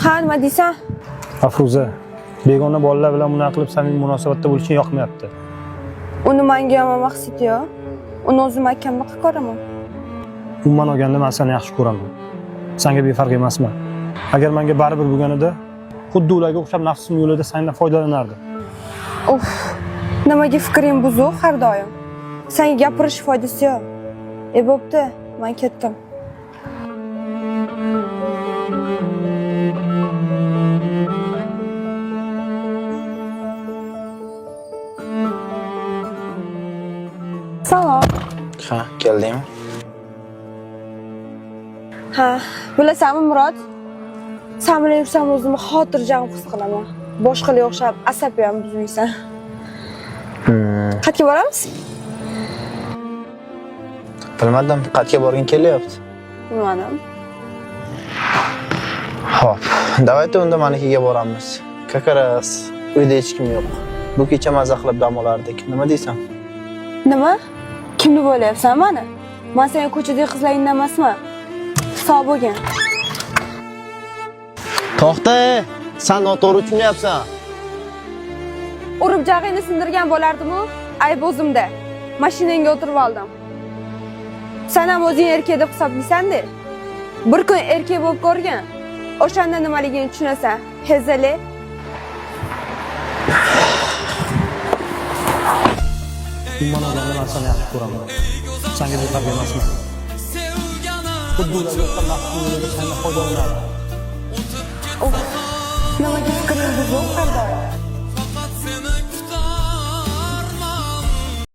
Ha, nima deysan? Afruza, begona bolalar bilan bunaqa qilib samimiy munosabatda bo'lishing yoqmayapti. Uni menga yomon maqsad yo'q. Uni o'zim aytganimni qilib ko'raman. Umuman olganda men seni yaxshi ko'raman. Senga befarq emasman. Agar menga baribir bo'lganida, xuddi ularga o'xshab nafsim yo'lida sendan foydalanardim. Uf, nimaga fikring buzuq har doim? Senga gapirish foydasi yo'q. Bo'pti, men ketdim. Salom. Ha, keldingmi? Ha, bilasanmi Murod? Sen bilan yursam o'zimni xotirjam his qilaman. Boshqalarga o'xshab asabiyam buzmaysan. Qayerga boramiz? Bilmadim, qayerga borgin kelyapti. Bilmadim. Xo'p, davayda unda manikiga boramiz. Kakaras, uyda hech kim yo'q. Bu kecha maza qilib dam olardik. Nima deysan? Nima? Kimni bo'layapsan meni? Men senga ko'chadagi qizlaringdan emasman. Sog' bo'lgin. To'xta, sen noto'g'ri tushunyapsan. Urib jag'ingni sindirgan bo'lardim-ku, ayb o'zimda. Mashinangga o'tirib oldim. Sen ham o'zing erkak deb hisoblaysan-da. Bir kun erkak bo'lib ko'rgin. O'shanda nimaligini tushunasan. Hezali. Umuman olganda men seni yaxshi ko'raman. Senga befarq emasman. Xuddi ularga o'xshab nafsim yo'lida sendan foydalanardim. Nimaga fikring buzuq har doim?